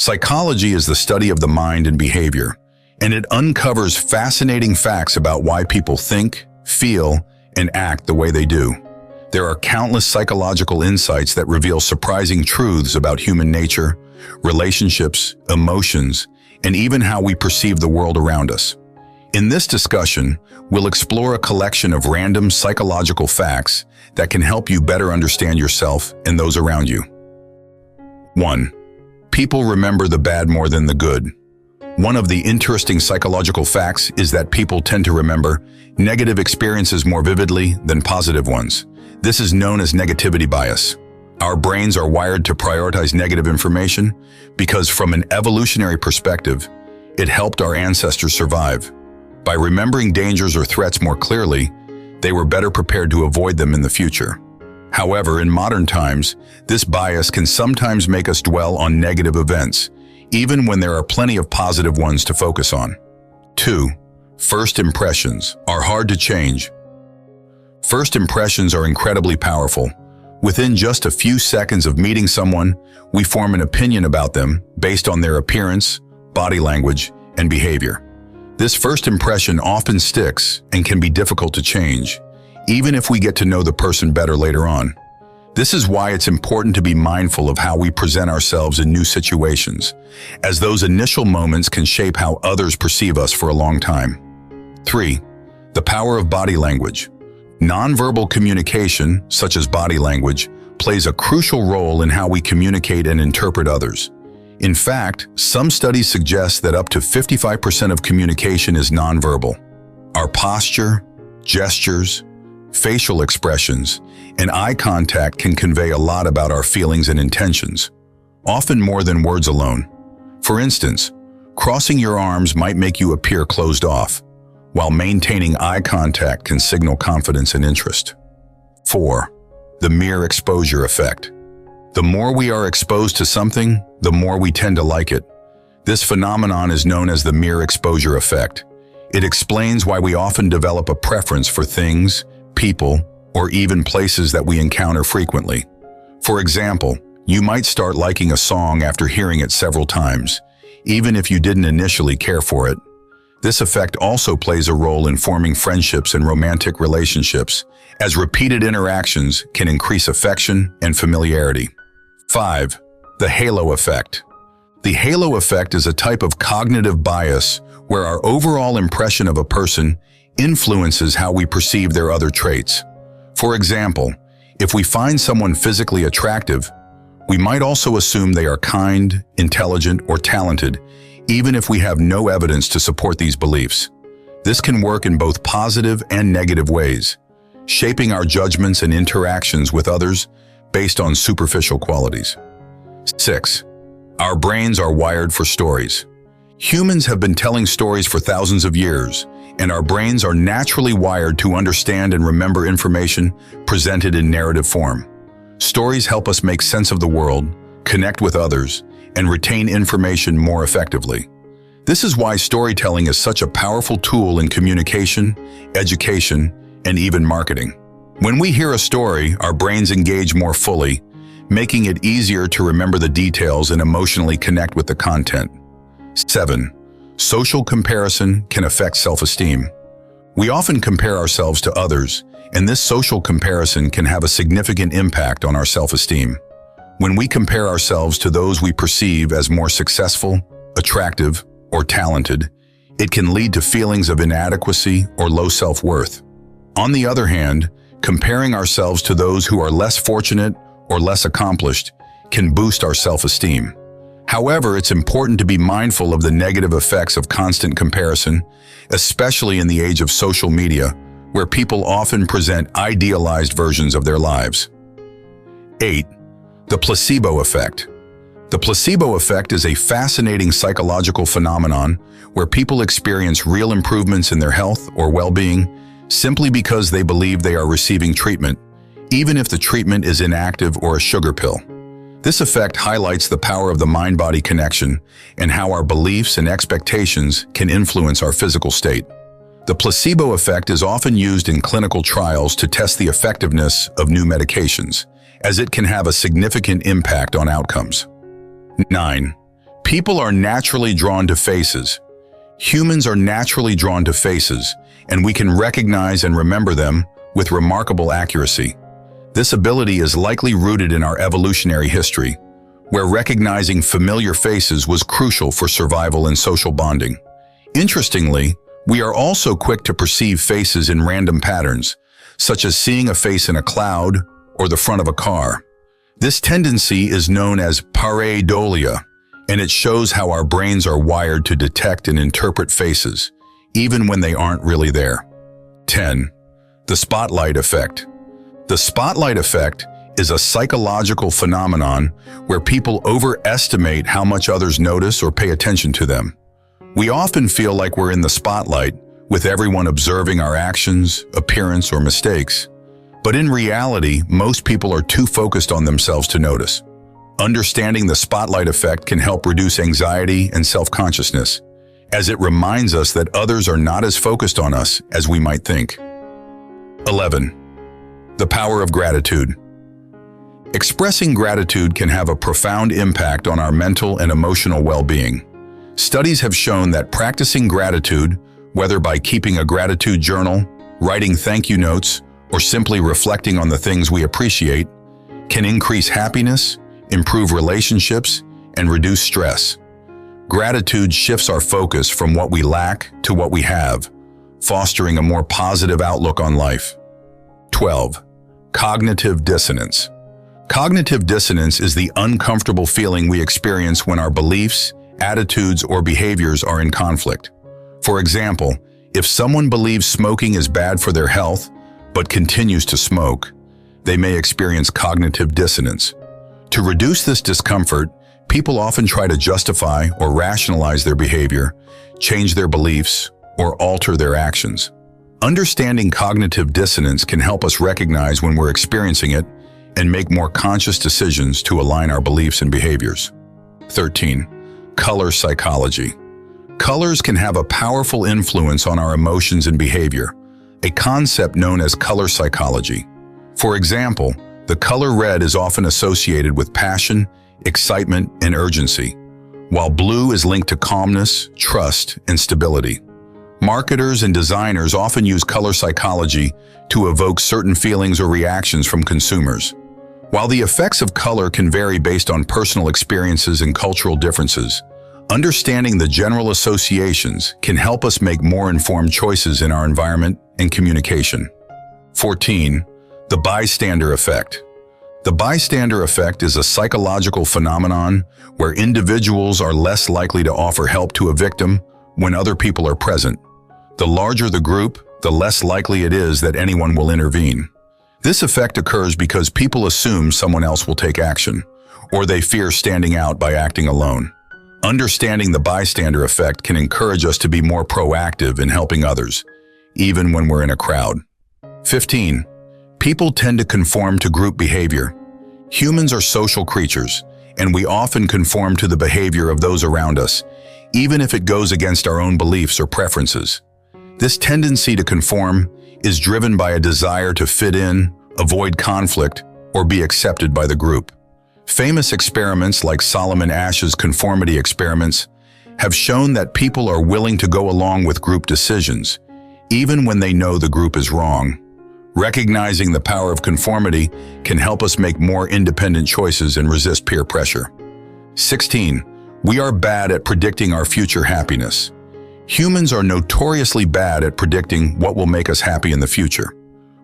Psychology is the study of the mind and behavior, and it uncovers fascinating facts about why people think, feel, and act the way they do. There are countless psychological insights that reveal surprising truths about human nature, relationships, emotions, and even how we perceive the world around us. In this discussion, we'll explore a collection of random psychological facts that can help you better understand yourself and those around you. 1. People remember the bad more than the good. One of the interesting psychological facts is that people tend to remember negative experiences more vividly than positive ones. This is known as negativity bias. Our brains are wired to prioritize negative information because, from an evolutionary perspective, it helped our ancestors survive. By remembering dangers or threats more clearly, they were better prepared to avoid them in the future. However, in modern times, this bias can sometimes make us dwell on negative events, even when there are plenty of positive ones to focus on. 2. First impressions are hard to change. First impressions are incredibly powerful. Within just a few seconds of meeting someone, we form an opinion about them based on their appearance, body language, and behavior. This first impression often sticks and can be difficult to change, even if we get to know the person better later on. This is why it's important to be mindful of how we present ourselves in new situations, as those initial moments can shape how others perceive us for a long time. 3. The power of body language. Nonverbal communication, such as body language, plays a crucial role in how we communicate and interpret others. In fact, some studies suggest that up to 55% of communication is nonverbal. Our posture, gestures, facial expressions, and eye contact can convey a lot about our feelings and intentions, often more than words alone. For instance, crossing your arms might make you appear closed off, while maintaining eye contact can signal confidence and interest. 4. The mere exposure effect. The more we are exposed to something, the more we tend to like it. This phenomenon is known as the mere exposure effect. It explains why we often develop a preference for things, people, or even places that we encounter frequently. For example, you might start liking a song after hearing it several times, even if you didn't initially care for it. This effect also plays a role in forming friendships and romantic relationships, as repeated interactions can increase affection and familiarity. 5. The halo effect. The halo effect is a type of cognitive bias where our overall impression of a person influences how we perceive their other traits. For example, if we find someone physically attractive, we might also assume they are kind, intelligent, or talented, even if we have no evidence to support these beliefs. This can work in both positive and negative ways, shaping our judgments and interactions with others based on superficial qualities. 6. Our brains are wired for stories. Humans have been telling stories for thousands of years, and our brains are naturally wired to understand and remember information presented in narrative form. Stories help us make sense of the world, connect with others, and retain information more effectively. This is why storytelling is such a powerful tool in communication, education, and even marketing. When we hear a story, our brains engage more fully, making it easier to remember the details and emotionally connect with the content. 7. Social comparison can affect self-esteem. We often compare ourselves to others, and this social comparison can have a significant impact on our self-esteem. When we compare ourselves to those we perceive as more successful, attractive, or talented, it can lead to feelings of inadequacy or low self-worth. On the other hand, comparing ourselves to those who are less fortunate or less accomplished can boost our self-esteem. However, it's important to be mindful of the negative effects of constant comparison, especially in the age of social media, where people often present idealized versions of their lives. 8. The placebo effect. The placebo effect is a fascinating psychological phenomenon where people experience real improvements in their health or well-being simply because they believe they are receiving treatment, even if the treatment is inactive or a sugar pill. This effect highlights the power of the mind-body connection and how our beliefs and expectations can influence our physical state. The placebo effect is often used in clinical trials to test the effectiveness of new medications, as it can have a significant impact on outcomes. 9. People are naturally drawn to faces. Humans are naturally drawn to faces, and we can recognize and remember them with remarkable accuracy. This ability is likely rooted in our evolutionary history, where recognizing familiar faces was crucial for survival and social bonding. Interestingly, we are also quick to perceive faces in random patterns, such as seeing a face in a cloud or the front of a car. This tendency is known as pareidolia, and it shows how our brains are wired to detect and interpret faces, even when they aren't really there. 10. The spotlight effect. The spotlight effect is a psychological phenomenon where people overestimate how much others notice or pay attention to them. We often feel like we're in the spotlight, with everyone observing our actions, appearance, or mistakes. But in reality, most people are too focused on themselves to notice. Understanding the spotlight effect can help reduce anxiety and self-consciousness, as it reminds us that others are not as focused on us as we might think. 11. The power of gratitude. Expressing gratitude can have a profound impact on our mental and emotional well-being. Studies have shown that practicing gratitude, whether by keeping a gratitude journal, writing thank you notes, or simply reflecting on the things we appreciate, can increase happiness, improve relationships, and reduce stress. Gratitude shifts our focus from what we lack to what we have, fostering a more positive outlook on life. 12. Cognitive dissonance. Cognitive dissonance is the uncomfortable feeling we experience when our beliefs, attitudes, or behaviors are in conflict. For example, if someone believes smoking is bad for their health, but continues to smoke, they may experience cognitive dissonance. To reduce this discomfort, people often try to justify or rationalize their behavior, change their beliefs, or alter their actions. Understanding cognitive dissonance can help us recognize when we're experiencing it and make more conscious decisions to align our beliefs and behaviors. 13. Color psychology. Colors can have a powerful influence on our emotions and behavior, a concept known as color psychology. For example, the color red is often associated with passion, excitement, and urgency, while blue is linked to calmness, trust, and stability. Marketers and designers often use color psychology to evoke certain feelings or reactions from consumers. While the effects of color can vary based on personal experiences and cultural differences, understanding the general associations can help us make more informed choices in our environment and communication. 14. The bystander effect. The bystander effect is a psychological phenomenon where individuals are less likely to offer help to a victim when other people are present. The larger the group, the less likely it is that anyone will intervene. This effect occurs because people assume someone else will take action, or they fear standing out by acting alone. Understanding the bystander effect can encourage us to be more proactive in helping others, even when we're in a crowd. 15. People tend to conform to group behavior. Humans are social creatures, and we often conform to the behavior of those around us, even if it goes against our own beliefs or preferences. This tendency to conform is driven by a desire to fit in, avoid conflict, or be accepted by the group. Famous experiments like Solomon Ash's conformity experiments have shown that people are willing to go along with group decisions, even when they know the group is wrong. Recognizing the power of conformity can help us make more independent choices and resist peer pressure. 16. We are bad at predicting our future happiness. Humans are notoriously bad at predicting what will make us happy in the future.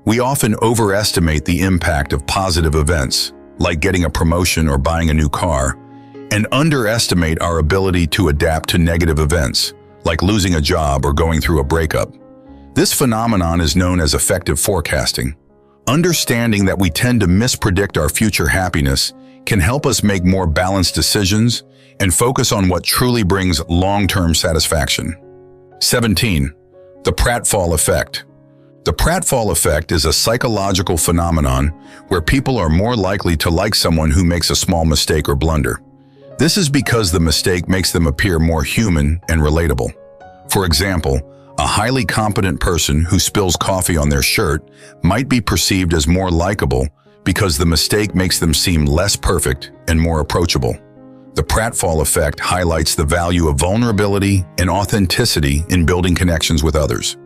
We often overestimate the impact of positive events, like getting a promotion or buying a new car, and underestimate our ability to adapt to negative events, like losing a job or going through a breakup. This phenomenon is known as effective forecasting. Understanding that we tend to mispredict our future happiness can help us make more balanced decisions and focus on what truly brings long-term satisfaction. 17. The pratfall effect. The pratfall effect is a psychological phenomenon where people are more likely to like someone who makes a small mistake or blunder. This is because the mistake makes them appear more human and relatable. For example, a highly competent person who spills coffee on their shirt might be perceived as more likable because the mistake makes them seem less perfect and more approachable. The pratfall effect highlights the value of vulnerability and authenticity in building connections with others.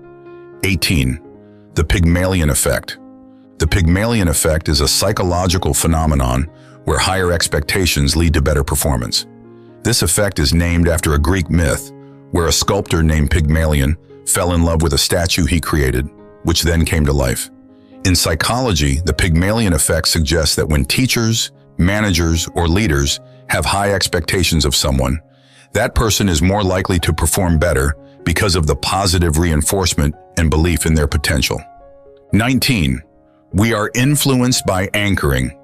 18. The Pygmalion effect. The Pygmalion effect is a psychological phenomenon where higher expectations lead to better performance. This effect is named after a Greek myth where a sculptor named Pygmalion fell in love with a statue he created, which then came to life. In psychology, the Pygmalion effect suggests that when teachers, managers, or leaders have high expectations of someone, that person is more likely to perform better because of the positive reinforcement and belief in their potential. 19. We are influenced by anchoring.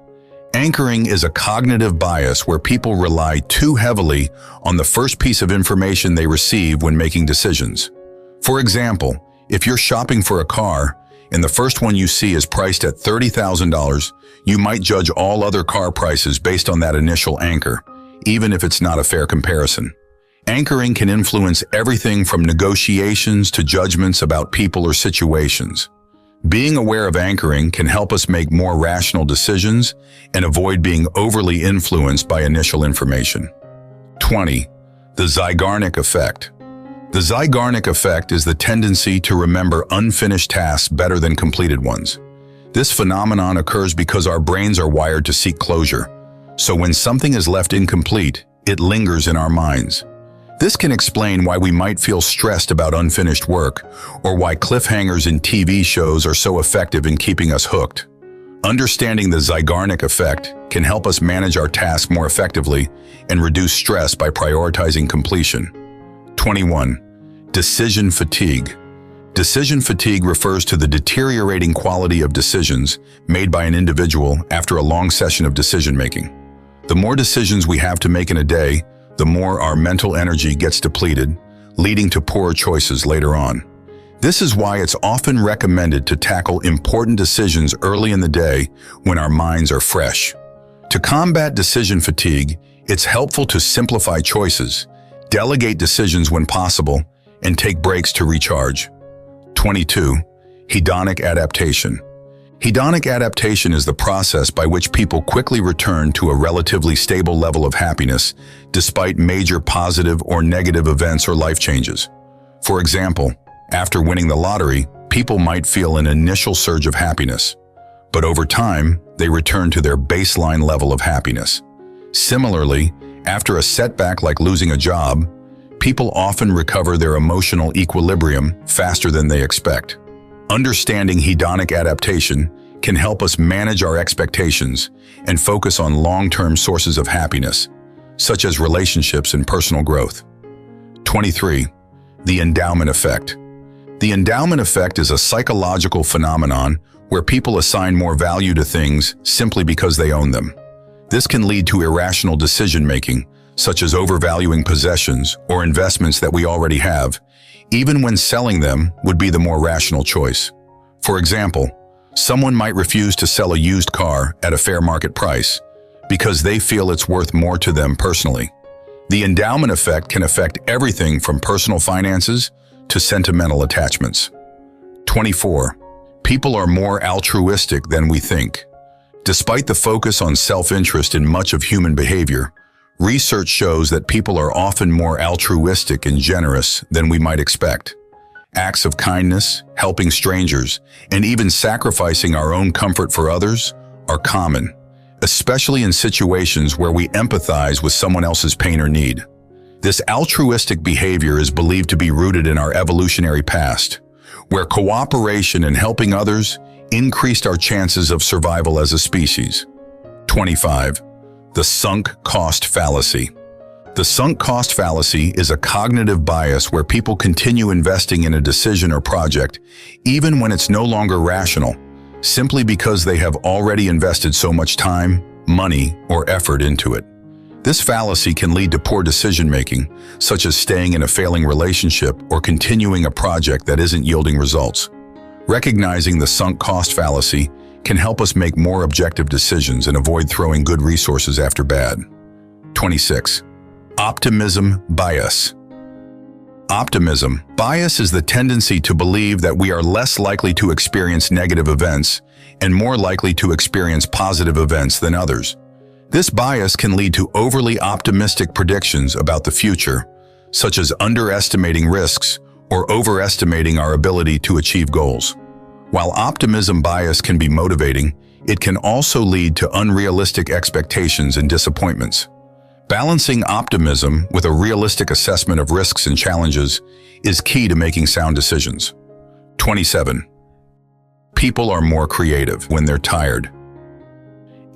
Anchoring is a cognitive bias where people rely too heavily on the first piece of information they receive when making decisions. For example, if you're shopping for a car and the first one you see is priced at $30,000, you might judge all other car prices based on that initial anchor, even if it's not a fair comparison. Anchoring can influence everything from negotiations to judgments about people or situations. Being aware of anchoring can help us make more rational decisions and avoid being overly influenced by initial information. 20. The Zeigarnik effect. The Zeigarnik effect is the tendency to remember unfinished tasks better than completed ones. This phenomenon occurs because our brains are wired to seek closure, so when something is left incomplete, it lingers in our minds. This can explain why we might feel stressed about unfinished work, or why cliffhangers in TV shows are so effective in keeping us hooked. Understanding the Zeigarnik effect can help us manage our tasks more effectively and reduce stress by prioritizing completion. 21. Decision fatigue. Decision fatigue refers to the deteriorating quality of decisions made by an individual after a long session of decision-making. The more decisions we have to make in a day, the more our mental energy gets depleted, leading to poor choices later on. This is why it's often recommended to tackle important decisions early in the day when our minds are fresh. To combat decision fatigue, it's helpful to simplify choices, delegate decisions when possible, and take breaks to recharge. 22. Hedonic adaptation. Hedonic adaptation is the process by which people quickly return to a relatively stable level of happiness despite major positive or negative events or life changes. For example, after winning the lottery, people might feel an initial surge of happiness, but over time, they return to their baseline level of happiness. Similarly, after a setback like losing a job, people often recover their emotional equilibrium faster than they expect. Understanding hedonic adaptation can help us manage our expectations and focus on long-term sources of happiness, such as relationships and personal growth. 23. The endowment effect. The endowment effect is a psychological phenomenon where people assign more value to things simply because they own them. This can lead to irrational decision-making, such as overvaluing possessions or investments that we already have, even when selling them would be the more rational choice. For example, someone might refuse to sell a used car at a fair market price because they feel it's worth more to them personally. The endowment effect can affect everything from personal finances to sentimental attachments. 24. People are more altruistic than we think. Despite the focus on self-interest in much of human behavior, research shows that people are often more altruistic and generous than we might expect. Acts of kindness, helping strangers, and even sacrificing our own comfort for others are common, especially in situations where we empathize with someone else's pain or need. This altruistic behavior is believed to be rooted in our evolutionary past, where cooperation and helping others increased our chances of survival as a species. 25. The sunk cost fallacy. The sunk cost fallacy is a cognitive bias where people continue investing in a decision or project even when it's no longer rational, simply because they have already invested so much time, money, or effort into it. This fallacy can lead to poor decision-making, such as staying in a failing relationship or continuing a project that isn't yielding results. Recognizing the sunk cost fallacy can help us make more objective decisions and avoid throwing good resources after bad. 26. Optimism bias. Optimism bias is the tendency to believe that we are less likely to experience negative events and more likely to experience positive events than others. This bias can lead to overly optimistic predictions about the future, such as underestimating risks or overestimating our ability to achieve goals. While optimism bias can be motivating, it can also lead to unrealistic expectations and disappointments. Balancing optimism with a realistic assessment of risks and challenges is key to making sound decisions. 27. People are more creative when they're tired.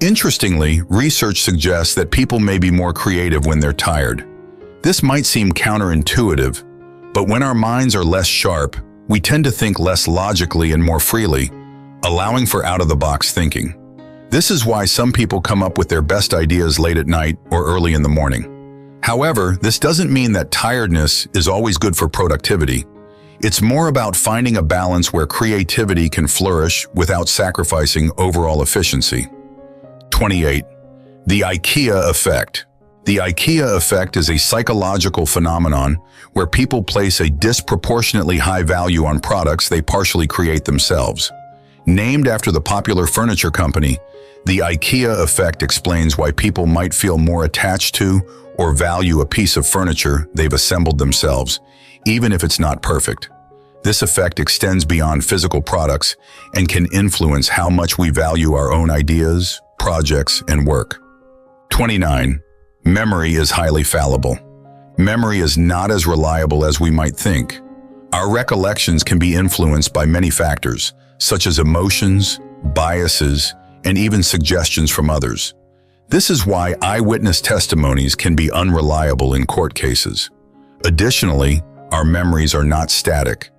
Interestingly, research suggests that people may be more creative when they're tired. This might seem counterintuitive, but when our minds are less sharp, we tend to think less logically and more freely, allowing for out-of-the-box thinking. This is why some people come up with their best ideas late at night or early in the morning. However, this doesn't mean that tiredness is always good for productivity. It's more about finding a balance where creativity can flourish without sacrificing overall efficiency. 28. The IKEA effect. The IKEA effect is a psychological phenomenon where people place a disproportionately high value on products they partially create themselves. Named after the popular furniture company, the IKEA effect explains why people might feel more attached to or value a piece of furniture they've assembled themselves, even if it's not perfect. This effect extends beyond physical products and can influence how much we value our own ideas, projects, and work. 29. Memory is highly fallible. Memory is not as reliable as we might think. Our recollections can be influenced by many factors, such as emotions, biases, and even suggestions from others. This is why eyewitness testimonies can be unreliable in court cases. Additionally, our memories are not static.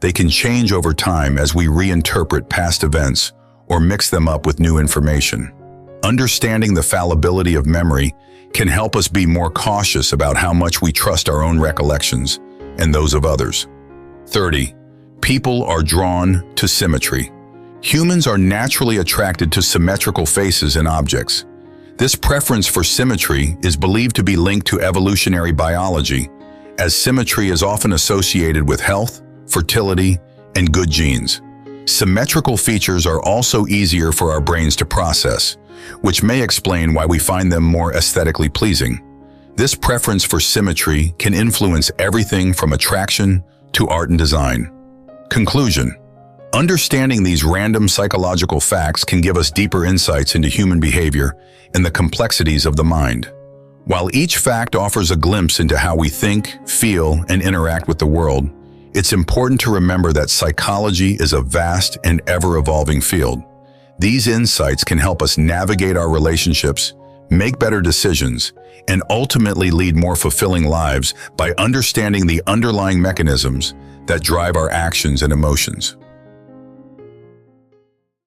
They can change over time as we reinterpret past events or mix them up with new information. Understanding the fallibility of memory can help us be more cautious about how much we trust our own recollections and those of others. 30. People are drawn to symmetry. Humans are naturally attracted to symmetrical faces and objects. This preference for symmetry is believed to be linked to evolutionary biology, as symmetry is often associated with health, fertility, and good genes. Symmetrical features are also easier for our brains to process, which may explain why we find them more aesthetically pleasing. This preference for symmetry can influence everything from attraction to art and design. Conclusion. Understanding these random psychological facts can give us deeper insights into human behavior and the complexities of the mind. While each fact offers a glimpse into how we think, feel, and interact with the world, it's important to remember that psychology is a vast and ever-evolving field. These insights can help us navigate our relationships, make better decisions, and ultimately lead more fulfilling lives by understanding the underlying mechanisms that drive our actions and emotions.